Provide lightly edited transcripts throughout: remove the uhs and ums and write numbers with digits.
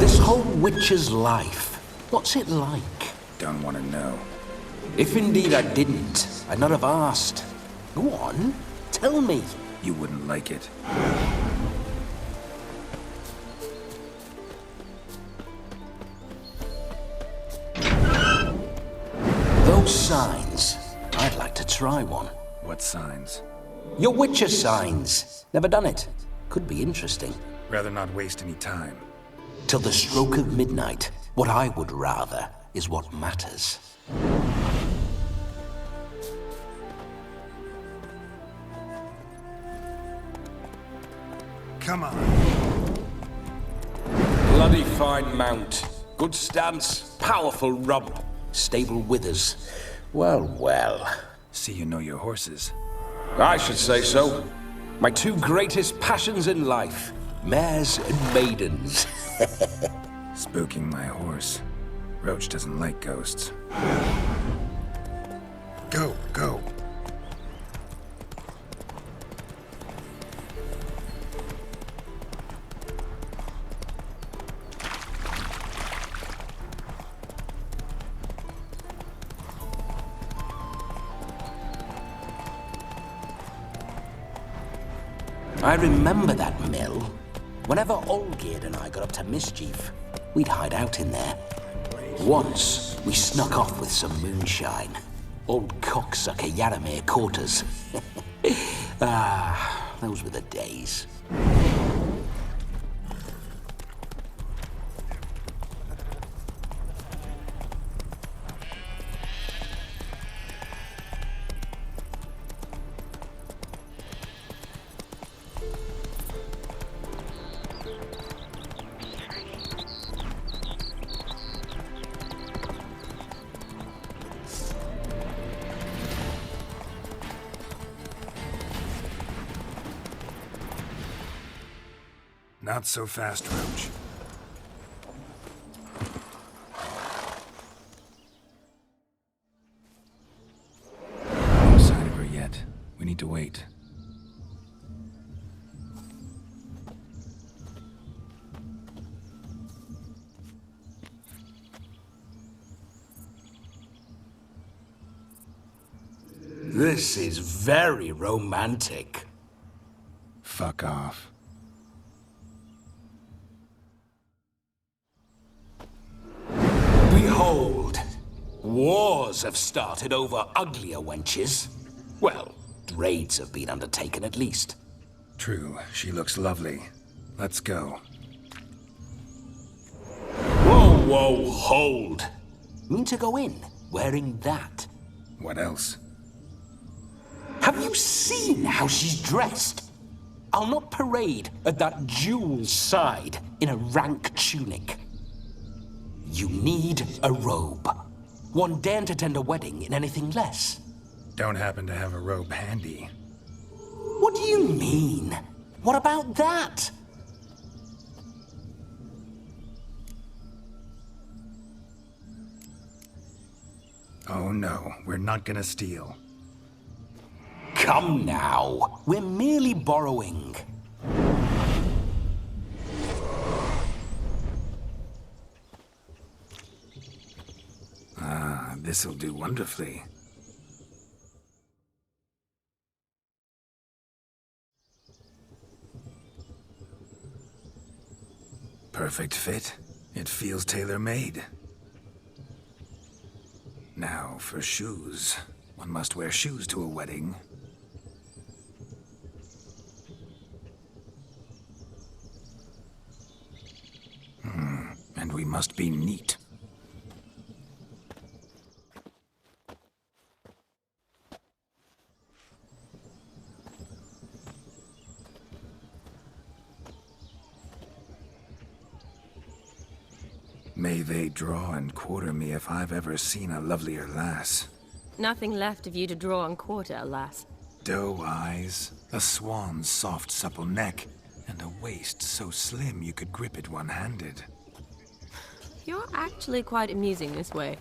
This whole witcher's life, what's it like? Don't want to know. If indeed I didn't, I'd not have asked. Go on, tell me. You wouldn't like it. Those signs, I'd like to try one. What signs? Your witcher signs. Never done it. Could be interesting. Rather not waste any time. Till the stroke of midnight, what I would rather is what matters. Come on. Bloody fine mount. Good stance, powerful rub, stable withers. Well, well. See you know your horses. I should say so. My two greatest passions in life, mares and maidens. Spooking my horse. Roach doesn't like ghosts. Go, go. I remember that mill. Whenever Olgerd and I got up to mischief, we'd hide out in there. Once, we snuck off with some moonshine. Old cocksucker Yaramir caught us. Those were the days. Not so fast, Roach. No sign of her yet. We need to wait. This is very romantic. Fuck off. Behold, wars have started over uglier wenches. Well, raids have been undertaken at least. True, she looks lovely. Let's go. Whoa, whoa, hold. Mean to go in, wearing that? What else? Have you seen how she's dressed? I'll not parade at that jewel's side in a rank tunic. You need a robe. One daren't attend a wedding in anything less. Don't happen to have a robe handy. What do you mean? What about that? Oh no, we're not gonna steal. Come now, we're merely borrowing. This'll do wonderfully. Perfect fit. It feels tailor-made. Now for shoes. One must wear shoes to a wedding. And we must be neat. May they draw and quarter me if I've ever seen a lovelier lass. Nothing left of you to draw and quarter, alas. Doe eyes, a swan's soft supple neck, and a waist so slim you could grip it one-handed. You're actually quite amusing this way.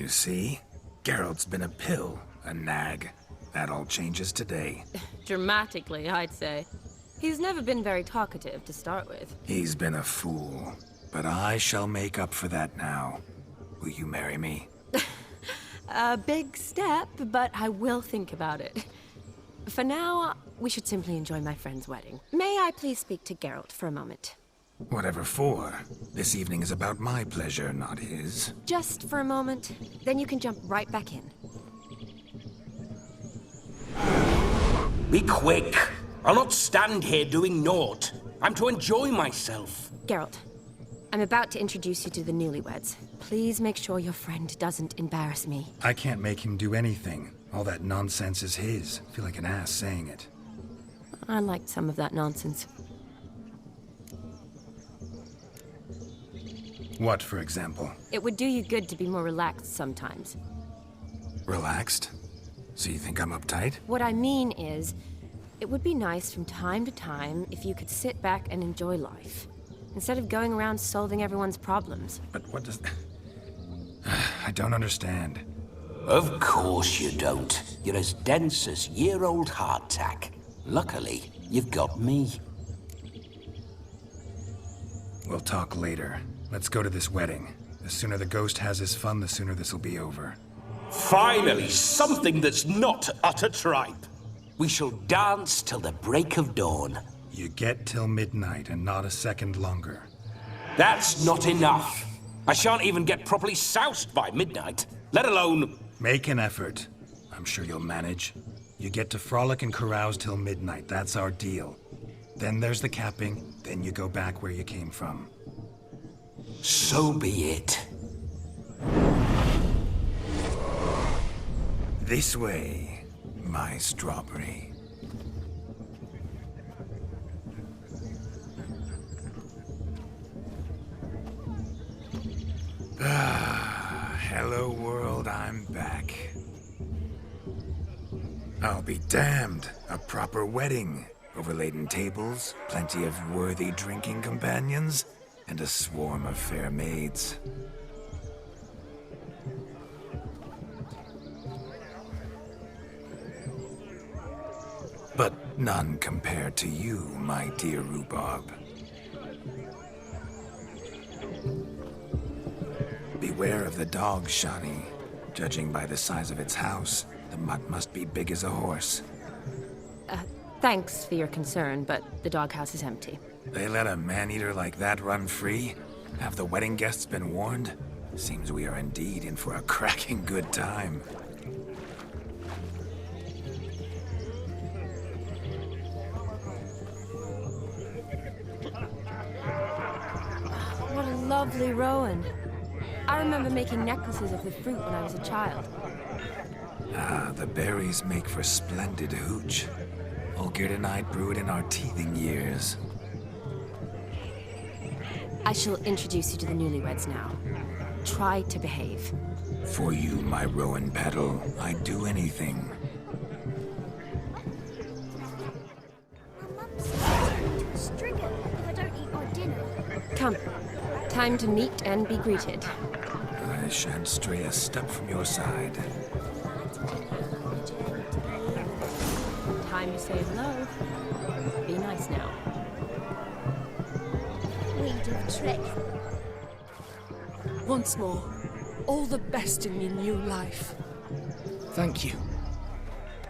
You see? Geralt's been a pill, a nag. That all changes today. Dramatically, I'd say. He's never been very talkative to start with. He's been a fool, but I shall make up for that now. Will you marry me? A big step, but I will think about it. For now, we should simply enjoy my friend's wedding. May I please speak to Geralt for a moment? Whatever for. This evening is about my pleasure, not his. Just for a moment, then you can jump right back in. Be quick. I'll not stand here doing naught. I'm to enjoy myself. Geralt, I'm about to introduce you to the newlyweds. Please make sure your friend doesn't embarrass me. I can't make him do anything. All that nonsense is his. I feel like an ass saying it. I liked some of that nonsense. What, for example? It would do you good to be more relaxed sometimes. Relaxed? So you think I'm uptight? What I mean is, it would be nice from time to time if you could sit back and enjoy life, instead of going around solving everyone's problems. But what does... I don't understand. Of course you don't. You're as dense as year-old hardtack. Luckily, you've got me. We'll talk later. Let's go to this wedding. The sooner the ghost has his fun, the sooner this'll be over. Finally, something that's not utter tripe. We shall dance till the break of dawn. You get till midnight and not a second longer. That's not enough. I shan't even get properly soused by midnight, let alone... Make an effort. I'm sure you'll manage. You get to frolic and carouse till midnight. That's our deal. Then there's the capping, then you go back where you came from. So be it. This way, my strawberry. Hello world, I'm back. I'll be damned. A proper wedding. Overladen tables, plenty of worthy drinking companions, and a swarm of fair maids. But none compared to you, my dear rhubarb. Beware of the dog, Shani. Judging by the size of its house, the mutt must be big as a horse. Thanks for your concern, but the doghouse is empty. They let a man-eater like that run free? Have the wedding guests been warned? Seems we are indeed in for a cracking good time. What a lovely rowan. I remember making necklaces of the fruit when I was a child. Ah, the berries make for splendid hooch. Olgerd and I brewed in our teething years. I shall introduce you to the newlyweds now. Try to behave. For you, my rowan petal, I'd do anything. My mum says I'm to a stringer if I don't eat my dinner. Come. Time to meet and be greeted. I shan't stray a step from your side. Time to say hello. Be nice now. We do the trick. Once more, all the best in your new life. Thank you.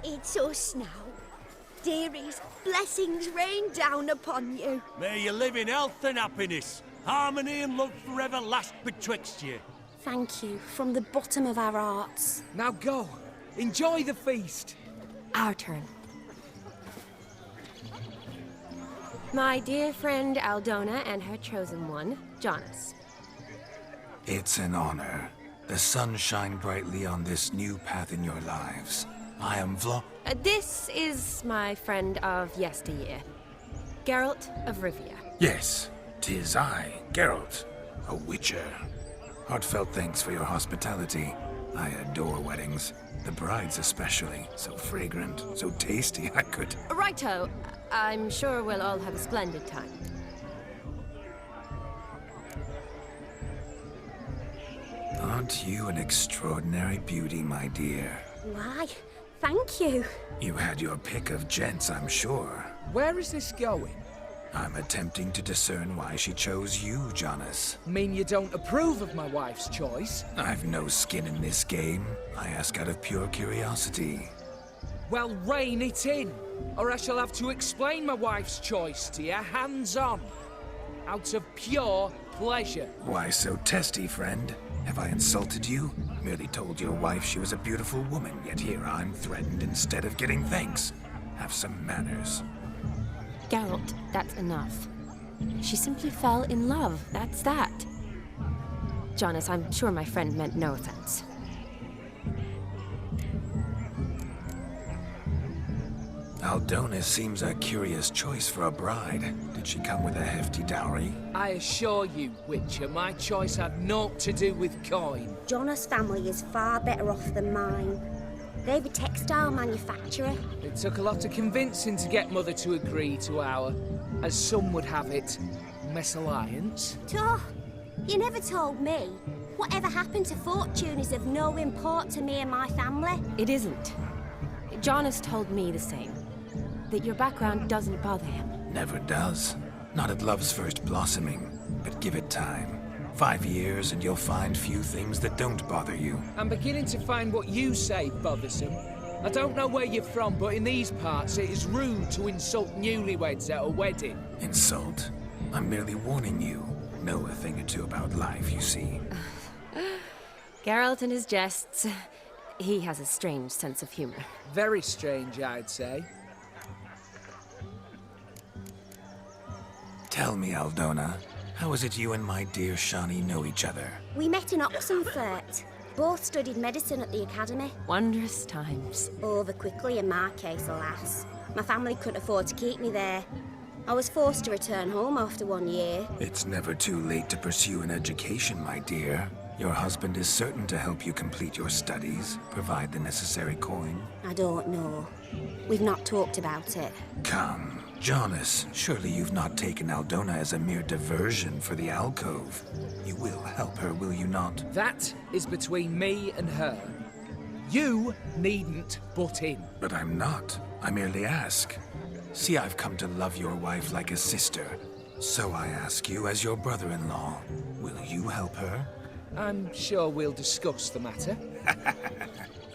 It's us now. Dearies, blessings rain down upon you. May you live in health and happiness. Harmony and love forever last betwixt you. Thank you from the bottom of our hearts. Now go. Enjoy the feast. Our turn. My dear friend Aldona and her chosen one, Jonas. It's an honor. The sun shine brightly on this new path in your lives. I am This is my friend of yesteryear, Geralt of Rivia. Yes, 'tis I, Geralt, a witcher. Heartfelt thanks for your hospitality. I adore weddings. The brides especially. So fragrant, so tasty, I could... Righto. I'm sure we'll all have a splendid time. Aren't you an extraordinary beauty, my dear? Why, thank you. You had your pick of gents, I'm sure. Where is this going? I'm attempting to discern why she chose you, Jonas. Mean you don't approve of my wife's choice? I've no skin in this game. I ask out of pure curiosity. Well, rein it in, or I shall have to explain my wife's choice to you hands-on. Out of pure pleasure. Why so testy, friend? Have I insulted you? Merely told your wife she was a beautiful woman, yet here I'm threatened instead of getting thanks. Have some manners. Geralt, that's enough. She simply fell in love, that's that. Jonas, I'm sure my friend meant no offense. Aldona seems a curious choice for a bride. Did she come with a hefty dowry? I assure you, Witcher, my choice had naught to do with coin. Jonas' family is far better off than mine. They're a textile manufacturer. It took a lot of convincing to get Mother to agree to our, as some would have it, mesalliance. Oh, you never told me. Whatever happened to fortune is of no import to me and my family. It isn't. Jonas told me the same. That your background doesn't bother him. Never does. Not at love's first blossoming. But give it time. 5 years and you'll find few things that don't bother you. I'm beginning to find what you say bothersome. I don't know where you're from, but in these parts it is rude to insult newlyweds at a wedding. Insult? I'm merely warning you. Know a thing or two about life, you see. Geralt and his jests. He has a strange sense of humor. Very strange, I'd say. Tell me, Aldona, how is it you and my dear Shani know each other? We met in Oxenfurt. Both studied medicine at the academy. Wondrous times. Over quickly in my case, alas. My family couldn't afford to keep me there. I was forced to return home after 1 year. It's never too late to pursue an education, my dear. Your husband is certain to help you complete your studies, provide the necessary coin. I don't know. We've not talked about it. Come, Jonas, surely you've not taken Aldona as a mere diversion for the alcove. You will help her, will you not? That is between me and her. You needn't butt in. But I'm not. I merely ask. See, I've come to love your wife like a sister. So I ask you as your brother-in-law, will you help her? I'm sure we'll discuss the matter.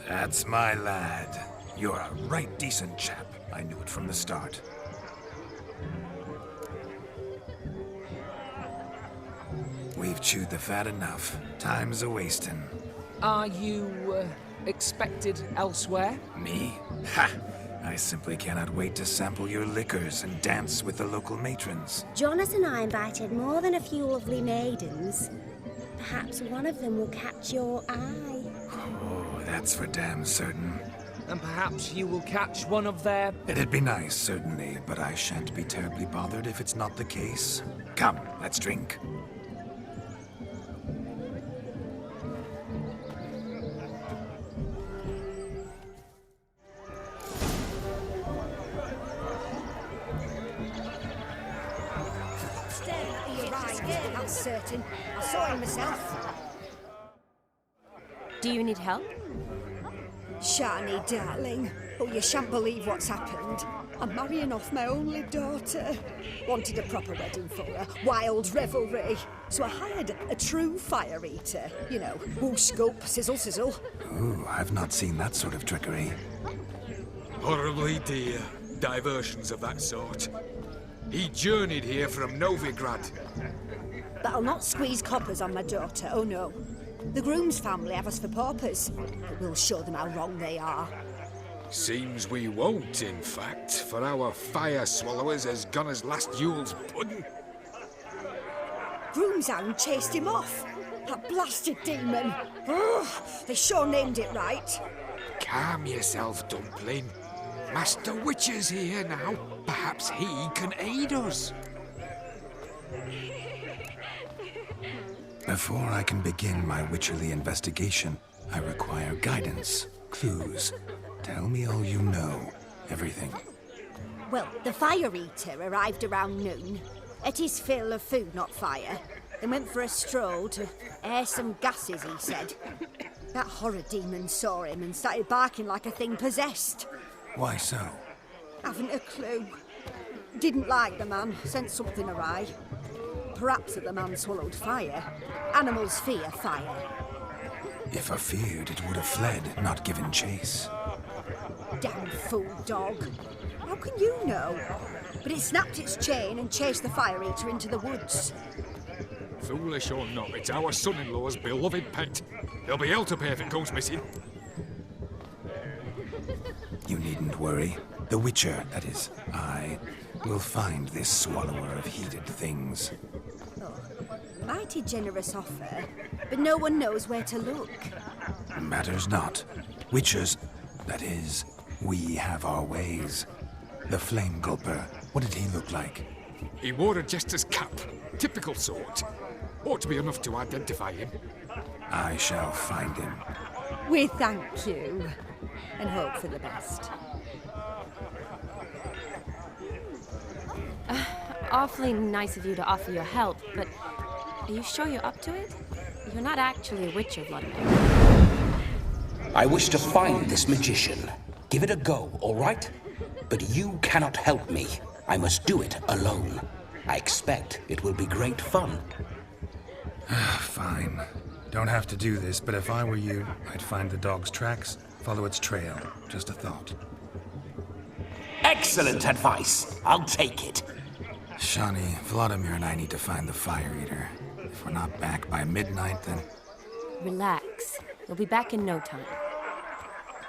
That's my lad. You're a right decent chap. I knew it from the start. We've chewed the fat enough. Time's a-wasting. Are you, expected elsewhere? Me? Ha! I simply cannot wait to sample your liquors and dance with the local matrons. Jonas and I invited more than a few lovely maidens. Perhaps one of them will catch your eye. Oh, that's for damn certain. And perhaps you will catch one of their... It'd be nice, certainly, but I shan't be terribly bothered if it's not the case. Come, let's drink. That's certain. I saw him myself. Do you need help? Shani, darling. Oh, you shan't believe what's happened. I'm marrying off my only daughter. Wanted a proper wedding for her. Wild revelry. So I hired a true fire eater. You know, whoosh, gulp, sizzle, sizzle. Ooh, I've not seen that sort of trickery. Horribly dear diversions of that sort. He journeyed here from Novigrad. But I'll not squeeze coppers on my daughter, oh no. The groom's family have us for paupers, but we'll show them how wrong they are. Seems we won't, in fact, for our fire swallowers has gone as last Yule's pudding. Groom's hound chased him off. That blasted demon. Ugh, they sure named it right. Calm yourself, Dumpling. Master Witcher's here now. Perhaps he can aid us. Before I can begin my witcherly investigation, I require guidance, clues. Tell me all you know. Everything. Well, the fire eater arrived around noon. At his fill of food, not fire. They went for a stroll to air some gases, he said. That horror demon saw him and started barking like a thing possessed. Why so? Haven't a clue. Didn't like the man, sent something awry. Perhaps that the man swallowed fire. Animals fear fire. If I feared, it would have fled, not given chase. Damn fool dog. How can you know? But it snapped its chain and chased the fire eater into the woods. Foolish or not, it's our son-in-law's beloved pet. There'll be hell to pay if it goes missing. You needn't worry. The Witcher, that is, I, will find this swallower of heated things. Mighty generous offer, but no one knows where to look. Matters not. Witchers, that is, we have our ways. The Flame Gulper, what did he look like? He wore a jester's cap. Typical sort. Ought to be enough to identify him. I shall find him. We thank you, and hope for the best. Awfully nice of you to offer your help, but are you sure you're up to it? You're not actually a witcher, Vladimir. I wish to find this magician. Give it a go, all right? But you cannot help me. I must do it alone. I expect it will be great fun. Fine. Don't have to do this, but if I were you, I'd find the dog's tracks, follow its trail. Just a thought. Excellent advice. I'll take it. Shani, Vladimir and I need to find the Fire Eater. If we're not back by midnight, then... Relax. You'll be back in no time.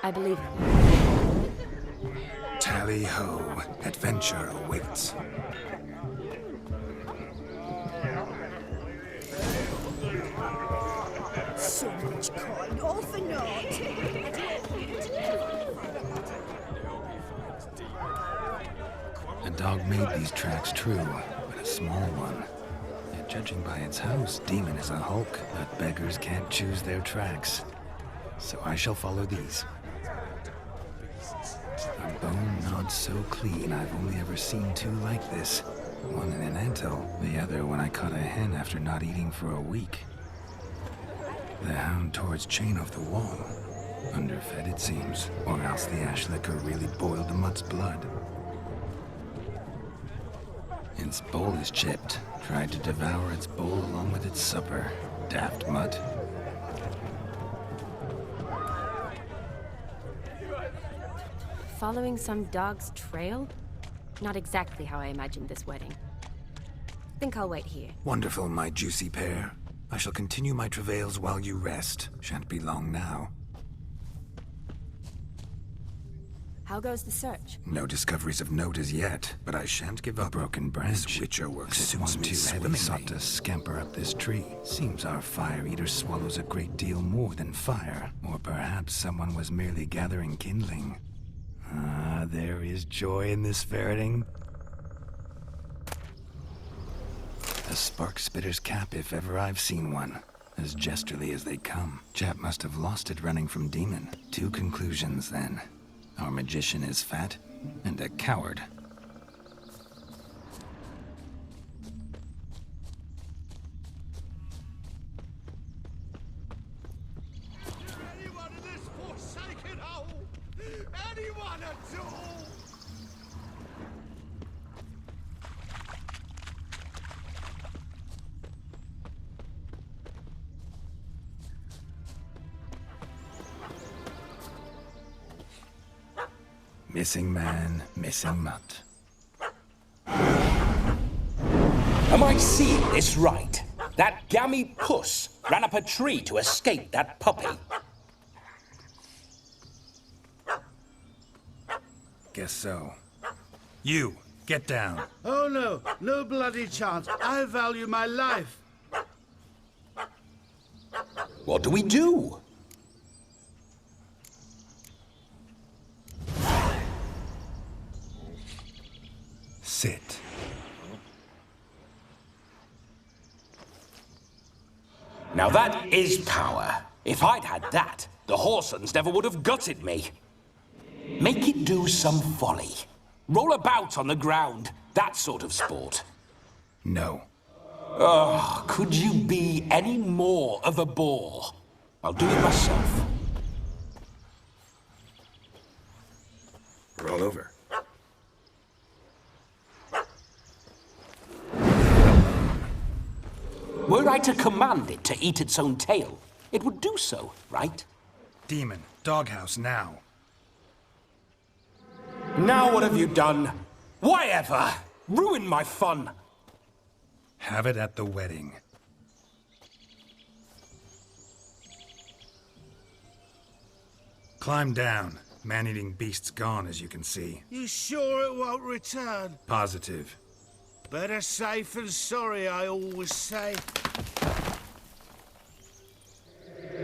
I believe in you. Tally-ho. Adventure awaits. So much coin, all for naught. A dog made these tracks true, but a small one. Yet judging by its house, Demon is a hulk, but beggars can't choose their tracks. So I shall follow these. A bone not so clean, I've only ever seen two like this. One in an anthill, the other when I caught a hen after not eating for a week. The hound tore its chain off the wall. Underfed, it seems, or else the ash liquor really boiled the mutt's blood. Its bowl is chipped. Tried to devour its bowl along with its supper. Daft mutt. Following some dog's trail? Not exactly how I imagined this wedding. Think I'll wait here. Wonderful, my juicy pair. I shall continue my travails while you rest. Shan't be long now. How goes the search? No discoveries of note as yet, but I shan't give up. A broken branch. This Witcher works suits me swimmingly. Sought to scamper up this tree. Seems our Fire Eater swallows a great deal more than fire. Or perhaps someone was merely gathering kindling. Ah, there is joy in this ferreting. A spark spitter's cap, if ever I've seen one. As jesterly as they come. Chap must have lost it running from Demon. Two conclusions, then. Our magician is fat, and a coward. Anyone in this forsaken hole? Anyone at all? Missing man, missing mutt. Am I seeing this right? That gammy puss ran up a tree to escape that puppy. Guess so. You, get down. Oh no, no bloody chance. I value my life. What do we do? Sit. Now that is power. If I'd had that, the Horsons never would have gutted me. Make it do some folly. Roll about on the ground. That sort of sport. No. Oh, could you be any more of a bore? I'll do it myself. Roll over. Were I to command it to eat its own tail, it would do so, right? Demon, doghouse now. Now what have you done? Why ever? Ruined my fun. Have it at the wedding. Climb down. Man-eating beast's gone, as you can see. You sure it won't return? Positive. Better safe than sorry, I always say.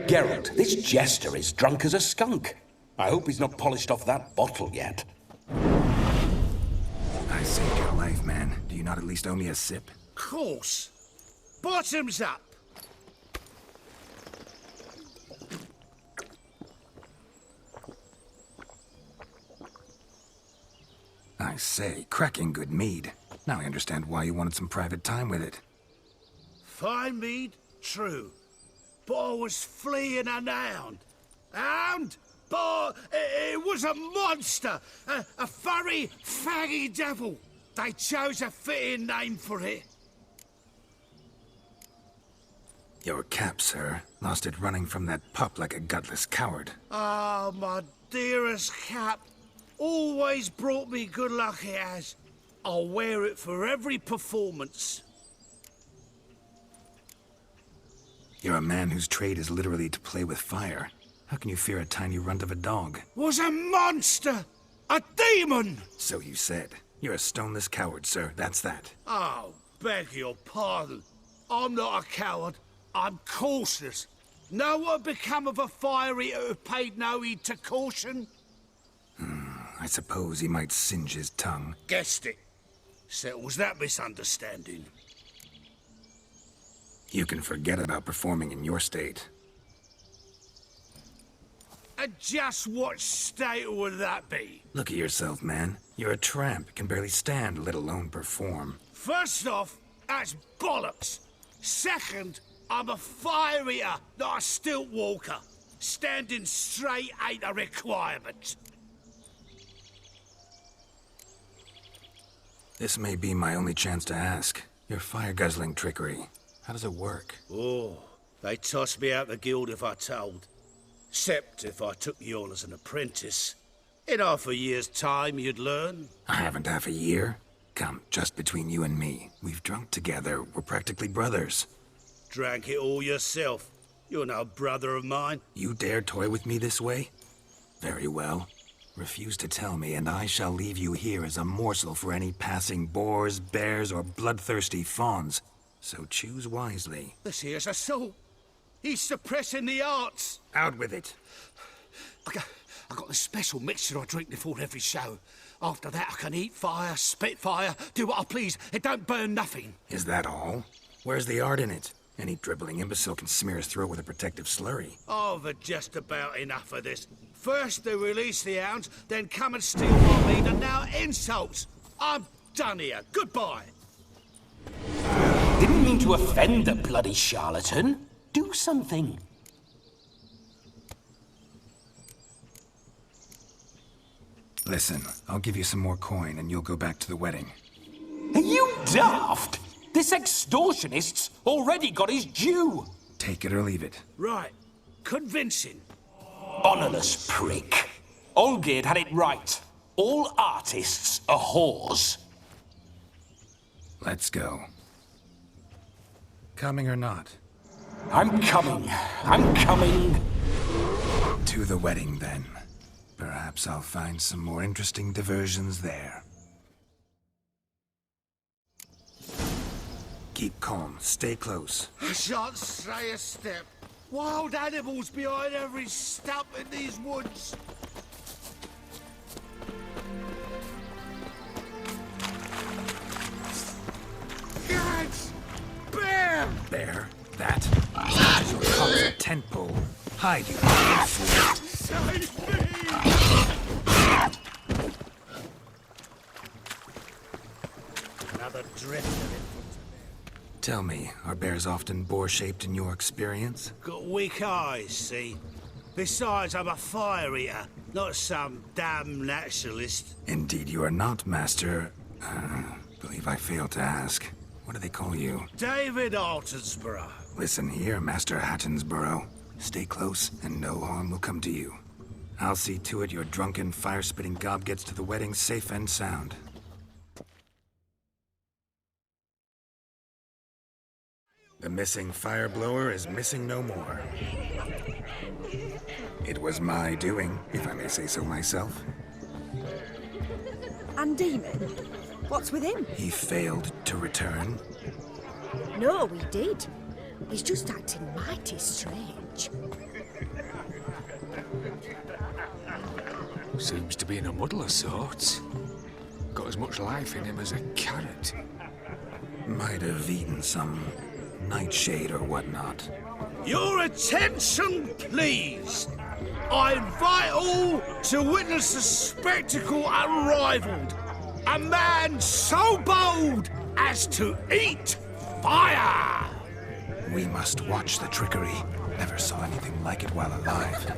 Geralt, this jester is drunk as a skunk. I hope he's not polished off that bottle yet. I saved your life, man. Do you not at least owe me a sip? Course. Bottoms up. I say, cracking good mead. Now I understand why you wanted some private time with it. Fine mead, true. But I was fleeing an hound. Hound? But it was a monster. A furry, faggy devil. They chose a fitting name for it. Your cap, sir. Lost it running from that pup like a gutless coward. Ah, my dearest cap. Always brought me good luck, it has. I'll wear it for every performance. You're a man whose trade is literally to play with fire. How can you fear a tiny runt of a dog? Was a monster! A demon! So you said. You're a stoneless coward, sir. That's that. Oh, beg your pardon. I'm not a coward. I'm cautious. Know what become of a fire eater who paid no heed to caution? I suppose he might singe his tongue. Guessed it. Settles that misunderstanding. You can forget about performing in your state. And just what state would that be? Look at yourself, man. You're a tramp, can barely stand, let alone perform. First off, that's bollocks. Second, I'm a fire eater, not a stilt walker. Standing straight ain't a requirement. This may be my only chance to ask. Your fire-guzzling trickery. How does it work? Oh, they tossed me out the guild if I told. Except if I took you on as an apprentice. In half a year's time, you'd learn. I haven't half a year. Come, just between you and me. We've drunk together. We're practically brothers. Drank it all yourself. You're no brother of mine. You dare toy with me this way? Very well. Refuse to tell me, and I shall leave you here as a morsel for any passing boars, bears, or bloodthirsty fawns. So choose wisely. This here's assault. He's suppressing the arts. Out with it. I got the special mixture I drink before every show. After that, I can eat fire, spit fire, do what I please. It don't burn nothing. Is that all? Where's the art in it? Any dribbling imbecile can smear his throat with a protective slurry. I've had just about enough of this. First they release the hounds, then come and steal my meat, and now insults. I'm done here. Goodbye. Didn't mean to offend the bloody charlatan. Do something. Listen, I'll give you some more coin and you'll go back to the wedding. Are you daft? This extortionist's already got his due. Take it or leave it. Right. Convincing. Honorless prick. Olgerd had it right. All artists are whores. Let's go. Coming or not? I'm coming. I'm coming. To the wedding, then. Perhaps I'll find some more interesting diversions there. Keep calm. Stay close. I shan't stray a step. Wild animals behind every stump in these woods. Guards! Bear! Bear? That? As your cock's a tent pole. Hide, you fool. Save me! Another drift of it. Tell me, are bears often boar-shaped in your experience? Got weak eyes, see? Besides, I'm a fire eater, not some damn naturalist. Indeed you are not, Master. Believe I failed to ask. What do they call you? David Altonsborough. Listen here, Master Hattonsborough. Stay close, and no harm will come to you. I'll see to it your drunken, fire-spitting gob gets to the wedding safe and sound. The missing fire blower is missing no more. It was my doing, if I may say so myself. And Demon? What's with him? He failed to return. No, he did. He's just acting mighty strange. Seems to be in a muddle of sorts. Got as much life in him as a carrot. Might have eaten some nightshade or whatnot. Your attention, please. I invite all to witness a spectacle unrivaled. A man so bold as to eat fire! We must watch the trickery. Never saw anything like it while alive.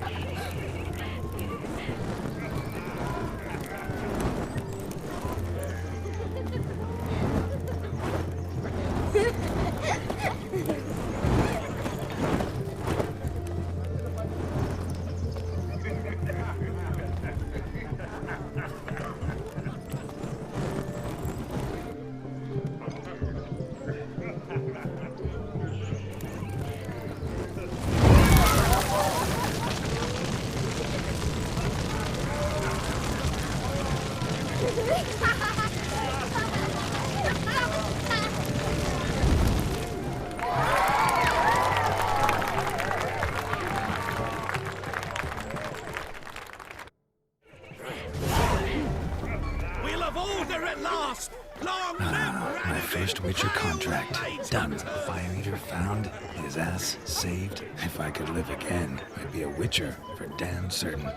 We'll have order at last. Long live My first Witcher contract. Done. Fire Eater found. His ass saved. If I could live again, I'd be a Witcher for damn certain.